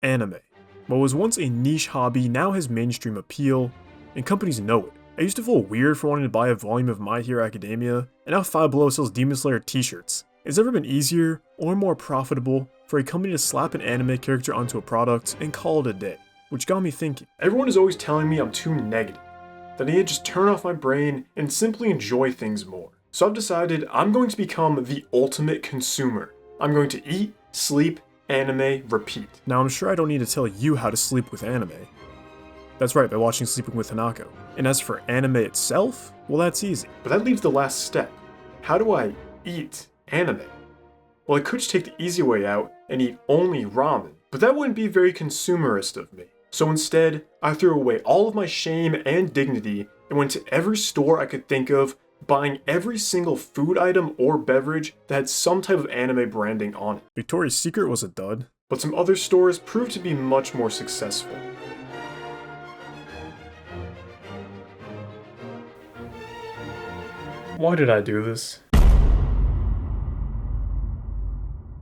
anime. What was once a niche hobby now has mainstream appeal, and companies know it. I used to feel weird for wanting to buy a volume of My Hero Academia, and now Five Below sells Demon Slayer t-shirts. It's never been easier or more profitable for a company to slap an anime character onto a product and call it a day, which got me thinking. Everyone is always telling me I'm too negative, that I need to just turn off my brain and simply enjoy things more. So I've decided I'm going to become the ultimate consumer. I'm going to eat, sleep, anime, repeat. Now I'm sure I don't need to tell you how to sleep with anime. That's right, by watching Sleeping with Hanako. And as for anime itself, well, that's easy. But that leaves the last step. How do I eat anime? Well, I could just take the easy way out and eat only ramen, but that wouldn't be very consumerist of me. So instead, I threw away all of my shame and dignity and went to every store I could think of, buying every single food item or beverage that had some type of anime branding on it. Victoria's Secret was a dud, but some other stores proved to be much more successful. Why did I do this?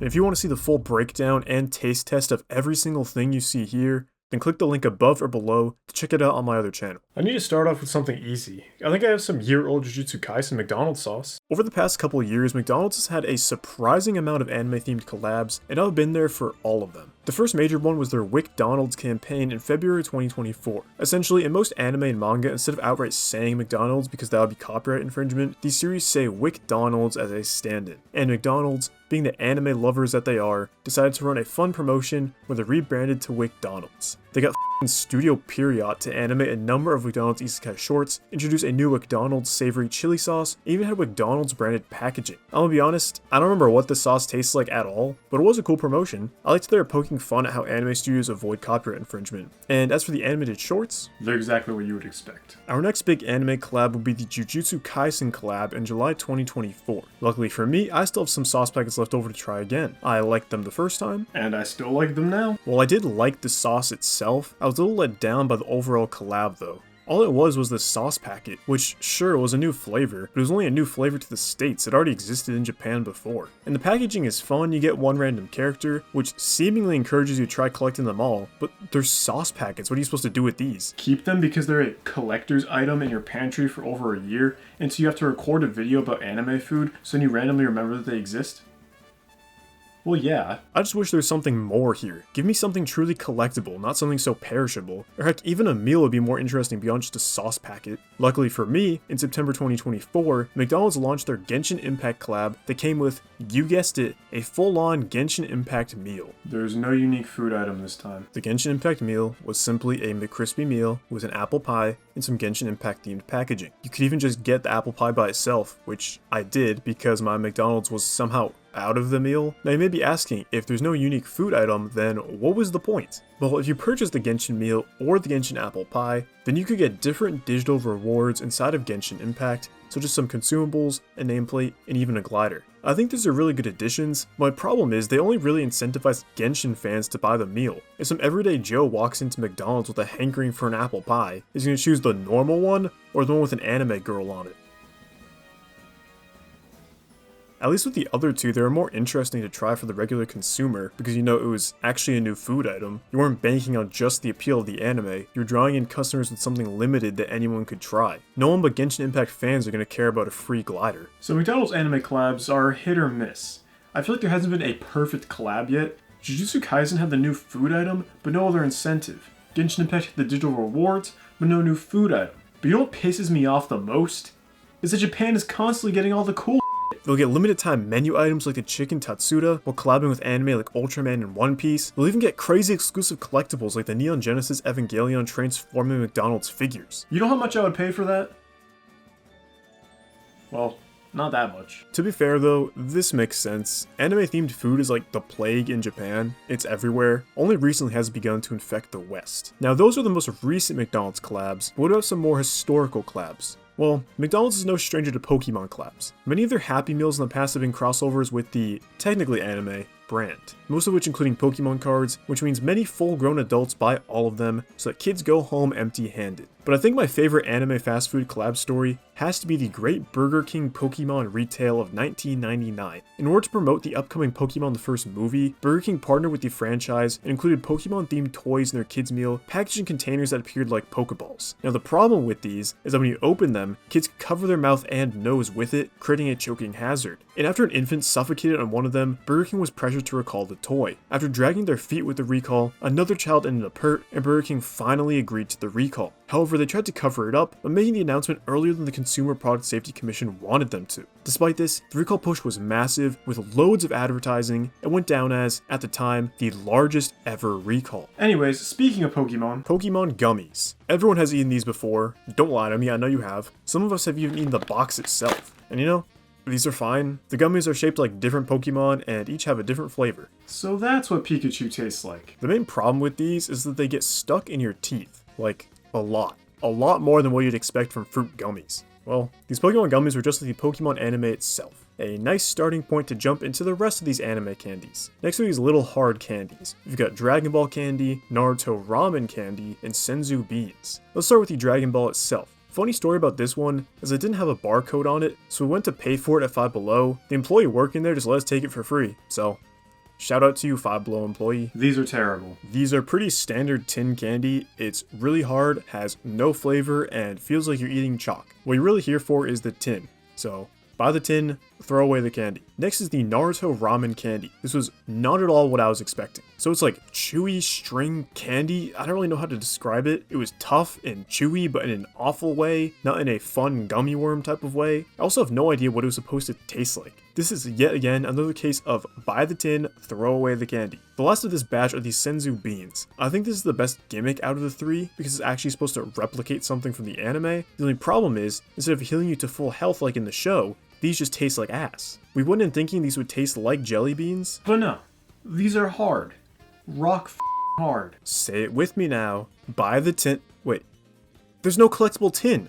If you want to see the full breakdown and taste test of every single thing you see here, then click the link above or below to check it out on my other channel. I need to start off with something easy. I think I have some year-old Jujutsu Kaisen McDonald's sauce. Over the past couple of years, McDonald's has had a surprising amount of anime-themed collabs, and I've been there for all of them. The first major one was their WickDonald's campaign in February 2024. Essentially, in most anime and manga, instead of outright saying McDonald's because that would be copyright infringement, these series say WickDonald's as a stand-in. And McDonald's, being the anime lovers that they are, decided to run a fun promotion where they rebranded to WickDonald's. They got Studio Period to animate a number of McDonald's isekai shorts, introduce a new McDonald's savory chili sauce, even had McDonald's branded packaging. I'm gonna be honest, I don't remember what the sauce tastes like at all, but it was a cool promotion. I liked that they were poking fun at how anime studios avoid copyright infringement. And as for the animated shorts, they're exactly what you would expect. Our next big anime collab will be the Jujutsu Kaisen collab in July 2024. Luckily for me, I still have some sauce packets left over to try again. I liked them the first time, and I still like them now. While I did like the sauce itself, I was a little let down by the overall collab though. All it was the sauce packet, which sure was a new flavor, but it was only a new flavor to the States. It already existed in Japan before. And the packaging is fun, you get one random character, which seemingly encourages you to try collecting them all, but they're sauce packets, what are you supposed to do with these? Keep them because they're a collector's item in your pantry for over a year, and so you have to record a video about anime food so then you randomly remember that they exist? Well, yeah. I just wish there was something more here. Give me something truly collectible, not something so perishable. Or heck, even a meal would be more interesting beyond just a sauce packet. Luckily for me, in September 2024, McDonald's launched their Genshin Impact collab that came with, you guessed it, a full-on Genshin Impact meal. There's no unique food item this time. The Genshin Impact meal was simply a McCrispy meal with an apple pie and some Genshin Impact themed packaging. You could even just get the apple pie by itself, which I did because my McDonald's was somehow out of the meal. Now you may be asking, if there's no unique food item, then what was the point? Well, if you purchase the Genshin meal or the Genshin apple pie, then you could get different digital rewards inside of Genshin Impact, such as some consumables, a nameplate, and even a glider. I think these are really good additions. My problem is they only really incentivize Genshin fans to buy the meal. If some everyday Joe walks into McDonald's with a hankering for an apple pie, is he going to choose the normal one or the one with an anime girl on it? At least with the other two, they were more interesting to try for the regular consumer because you know it was actually a new food item. You weren't banking on just the appeal of the anime, you're drawing in customers with something limited that anyone could try. No one but Genshin Impact fans are going to care about a free glider. So McDonald's anime collabs are hit or miss. I feel like there hasn't been a perfect collab yet. Jujutsu Kaisen had the new food item, but no other incentive. Genshin Impact had the digital rewards, but no new food item. But you know what pisses me off the most? Is that Japan is constantly getting all the cool. They'll get limited time menu items like the chicken Tatsuda, while collabing with anime like Ultraman and One Piece. They'll even get crazy exclusive collectibles like the Neon Genesis Evangelion transforming McDonald's figures. You know how much I would pay for that? Well, not that much. To be fair though, this makes sense. Anime themed food is like the plague in Japan. It's everywhere. Only recently has it begun to infect the West. Now those are the most recent McDonald's collabs, but what about some more historical collabs? Well, McDonald's is no stranger to Pokemon collabs. Many of their Happy Meals in the past have been crossovers with the, technically anime, brand. Most of which including Pokemon cards, which means many full-grown adults buy all of them so that kids go home empty-handed. But I think my favorite anime fast food collab story has to be the Great Burger King Pokemon Retail of 1999. In order to promote the upcoming Pokemon the First movie, Burger King partnered with the franchise and included Pokemon-themed toys in their kids' meal, packaged in containers that appeared like Pokeballs. Now the problem with these is that when you open them, kids could cover their mouth and nose with it, creating a choking hazard. And after an infant suffocated on one of them, Burger King was pressured to recall the toy. After dragging their feet with the recall, another child ended up hurt, and Burger King finally agreed to the recall. However, they tried to cover it up by making the announcement earlier than the Consumer Product Safety Commission wanted them to. Despite this, the recall push was massive, with loads of advertising, and went down as, at the time, the largest ever recall. Anyways, speaking of Pokemon gummies. Everyone has eaten these before. Don't lie to me, I know you have. Some of us have even eaten the box itself. And you know, these are fine. The gummies are shaped like different Pokemon and each have a different flavor. So that's what Pikachu tastes like. The main problem with these is that they get stuck in your teeth. Like, a lot. A lot more than what you'd expect from fruit gummies. Well, these Pokemon gummies were just like the Pokemon anime itself. A nice starting point to jump into the rest of these anime candies. Next are these little hard candies. We've got Dragon Ball candy, Naruto ramen candy, and Senzu beans. Let's start with the Dragon Ball itself. Funny story about this one is it didn't have a barcode on it, so we went to pay for it at Five Below. The employee working there just let us take it for free, so shout out to you, Five Below employee. These are terrible. These are pretty standard tin candy. It's really hard, has no flavor, and feels like you're eating chalk. What you're really here for is the tin, so buy the tin, throw away the candy. Next is the Naruto ramen candy. This was not at all what I was expecting. So it's like chewy string candy. I don't really know how to describe it. It was tough and chewy, but in an awful way, not in a fun gummy worm type of way. I also have no idea what it was supposed to taste like. This is yet again another case of buy the tin, throw away the candy. The last of this batch are these Senzu beans. I think this is the best gimmick out of the three because it's actually supposed to replicate something from the anime. The only problem is, instead of healing you to full health like in the show, these just taste like ass. We went in thinking these would taste like jelly beans, but no. These are hard. Rock hard. Say it with me now. Buy the tin. Wait. There's no collectible tin.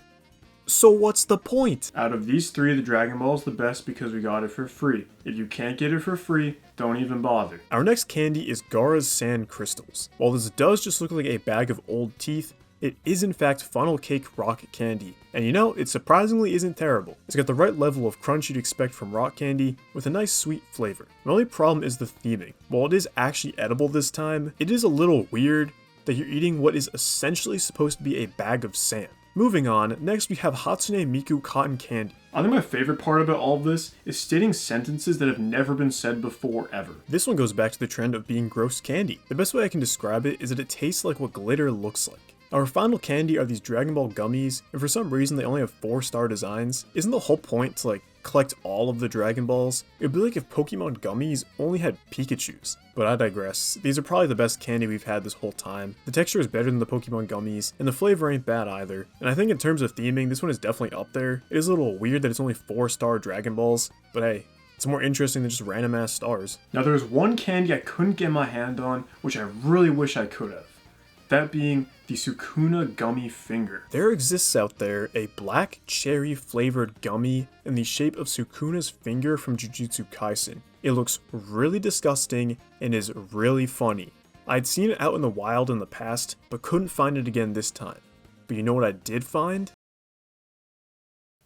So what's the point? Out of these three, the Dragon Ball is the best because we got it for free. If you can't get it for free, don't even bother. Our next candy is Gara's Sand Crystals. While this does just look like a bag of old teeth, it is in fact funnel cake rock candy. And you know, it surprisingly isn't terrible. It's got the right level of crunch you'd expect from rock candy, with a nice sweet flavor. My only problem is the theming. While it is actually edible this time, it is a little weird that you're eating what is essentially supposed to be a bag of sand. Moving on, next we have Hatsune Miku Cotton Candy. I think my favorite part about all of this is stating sentences that have never been said before ever. This one goes back to the trend of being gross candy. The best way I can describe it is that it tastes like what glitter looks like. Our final candy are these Dragon Ball gummies, and for some reason they only have 4-star designs. Isn't the whole point to collect all of the Dragon Balls? It would be like if Pokemon gummies only had Pikachus. But I digress. These are probably the best candy we've had this whole time. The texture is better than the Pokemon gummies, and the flavor ain't bad either. And I think in terms of theming, this one is definitely up there. It is a little weird that it's only 4-star Dragon Balls, but hey, it's more interesting than just random ass stars. Now there's one candy I couldn't get my hand on, which I really wish I could have. That being the Sukuna Gummy Finger. There exists out there a black cherry flavored gummy in the shape of Sukuna's finger from Jujutsu Kaisen. It looks really disgusting and is really funny. I'd seen it out in the wild in the past, but couldn't find it again this time. But you know what I did find?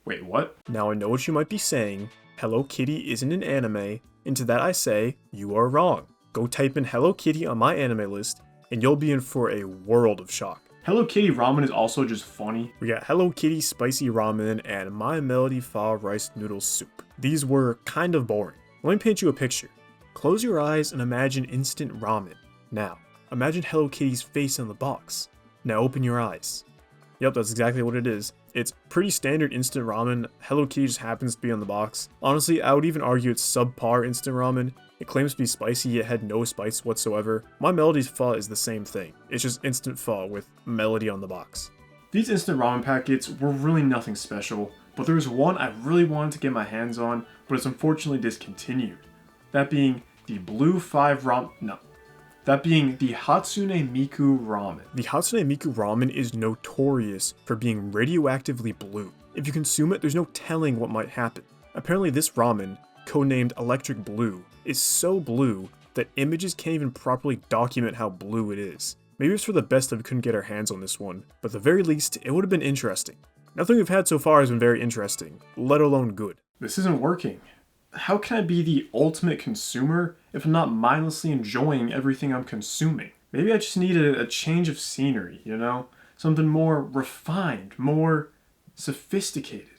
Wait, what? Now I know what you might be saying. Hello Kitty isn't an anime, and to that I say, you are wrong. Go type in Hello Kitty on my anime list, and you'll be in for a world of shock. Hello Kitty ramen is also just funny. We got Hello Kitty spicy ramen and My Melody Pho rice noodle soup. These were kind of boring. Let me paint you a picture. Close your eyes and imagine instant ramen. Now, imagine Hello Kitty's face in the box. Now open your eyes. Yep, that's exactly what it is. It's pretty standard instant ramen. Hello Kitty just happens to be on the box. Honestly, I would even argue it's subpar instant ramen. It claims to be spicy, yet had no spice whatsoever. My Melody's pho is the same thing. It's just instant pho with melody on the box. These instant ramen packets were really nothing special, but there was one I really wanted to get my hands on, but it's unfortunately discontinued. That being the That being the Hatsune Miku Ramen. The Hatsune Miku Ramen is notorious for being radioactively blue. If you consume it, there's no telling what might happen. Apparently this ramen, codenamed Electric Blue, is so blue that images can't even properly document how blue it is. Maybe it's for the best that we couldn't get our hands on this one, but at the very least, it would have been interesting. Nothing we've had so far has been very interesting, let alone good. This isn't working. How can I be the ultimate consumer if I'm not mindlessly enjoying everything I'm consuming? Maybe I just need a change of scenery, you know? Something more refined, more sophisticated.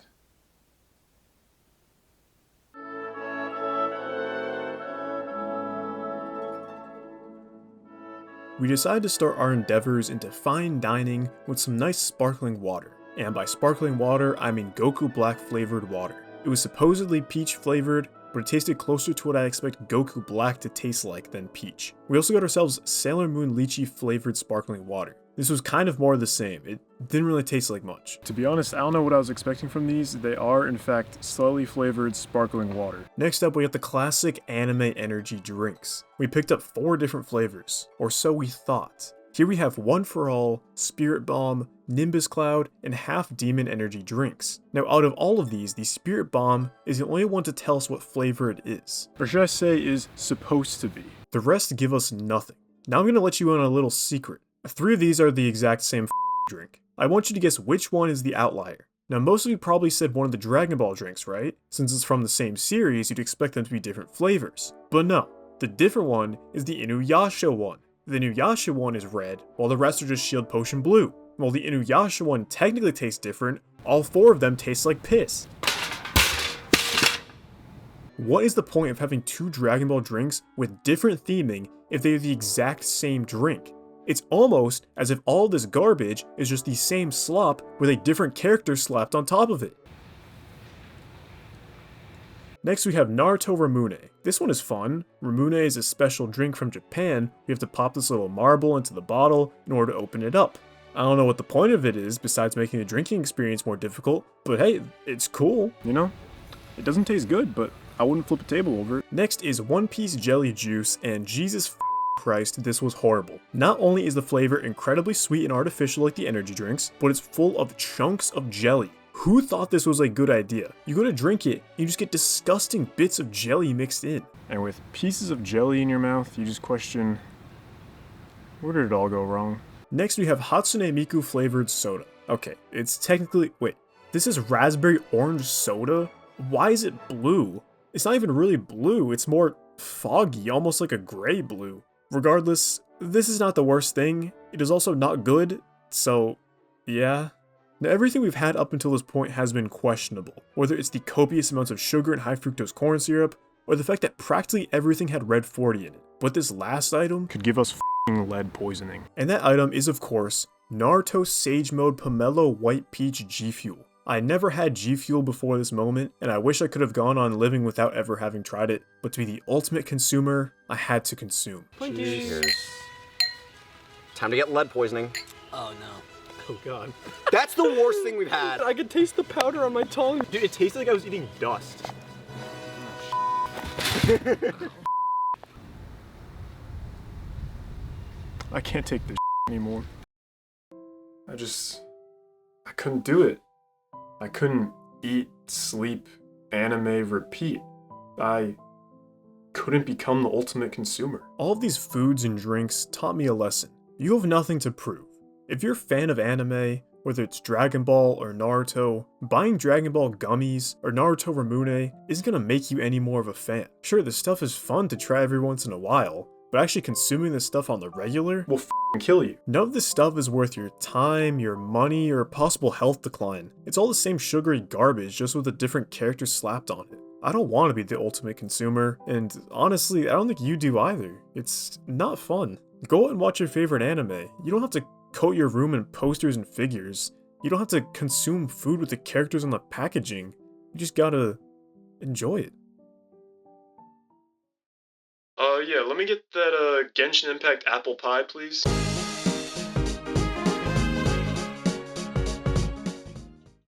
We decided to start our endeavors into fine dining with some nice sparkling water. And by sparkling water, I mean Goku Black flavored water. It was supposedly peach flavored, but it tasted closer to what I expect Goku Black to taste like than peach. We also got ourselves Sailor Moon lychee flavored sparkling water. This was kind of more of the same. It didn't really taste like much. To be honest, I don't know what I was expecting from these. They are, in fact, slightly flavored sparkling water. Next up, we got the classic anime energy drinks. We picked up 4 different flavors, or so we thought. Here we have One for All, Spirit Bomb, Nimbus Cloud, and Half Demon energy drinks. Now out of all of these, the Spirit Bomb is the only one to tell us what flavor it is. Or should I say is supposed to be. The rest give us nothing. Now I'm going to let you in on a little secret. 3 of these are the exact same drink. I want you to guess which one is the outlier. Now most of you probably said one of the Dragon Ball drinks, right? Since it's from the same series, you'd expect them to be different flavors. But no, the different one is the Inuyasha one. The Inuyasha one is red, while the rest are just Shield Potion blue. While the Inuyasha one technically tastes different, all 4 of them taste like piss. What is the point of having 2 Dragon Ball drinks with different theming if they're the exact same drink? It's almost as if all this garbage is just the same slop with a different character slapped on top of it. Next we have Naruto Ramune. This one is fun. Ramune is a special drink from Japan. You have to pop this little marble into the bottle in order to open it up. I don't know what the point of it is besides making the drinking experience more difficult, but hey, it's cool. You know, it doesn't taste good, but I wouldn't flip a table over it. Next is One Piece Jelly Juice, and Jesus Christ, this was horrible. Not only is the flavor incredibly sweet and artificial like the energy drinks, but it's full of chunks of jelly. Who thought this was a good idea? You go to drink it, you just get disgusting bits of jelly mixed in. And with pieces of jelly in your mouth, you just question, where did it all go wrong? Next we have Hatsune Miku flavored soda. Okay, it's technically, wait, this is raspberry orange soda? Why is it blue? It's not even really blue, it's more foggy, almost like a gray blue. Regardless, this is not the worst thing. It is also not good, so yeah. Now everything we've had up until this point has been questionable, whether it's the copious amounts of sugar and high fructose corn syrup, or the fact that practically everything had red 40 in it. But this last item could give us lead poisoning. And that item is of course, Naruto Sage Mode Pomelo White Peach G Fuel. I never had G Fuel before this moment, and I wish I could have gone on living without ever having tried it, but to be the ultimate consumer, I had to consume. Cheers. Time to get lead poisoning. Oh no. Oh god. That's the worst thing we've had. I could taste the powder on my tongue. Dude, it tasted like I was eating dust. I can't take this anymore. I couldn't do it. I couldn't eat, sleep, anime, repeat. I couldn't become the ultimate consumer. All of these foods and drinks taught me a lesson. You have nothing to prove. If you're a fan of anime, whether it's Dragon Ball or Naruto, buying Dragon Ball gummies or Naruto Ramune isn't gonna make you any more of a fan. Sure, this stuff is fun to try every once in a while, but actually consuming this stuff on the regular will kill you. None of this stuff is worth your time, your money, or possible health decline. It's all the same sugary garbage, just with a different character slapped on it. I don't want to be the ultimate consumer, and honestly, I don't think you do either. It's not fun. Go out and watch your favorite anime. You don't have to coat your room in posters and figures. You don't have to consume food with the characters on the packaging. You just gotta enjoy it. Yeah, let me get that Genshin Impact apple pie, please.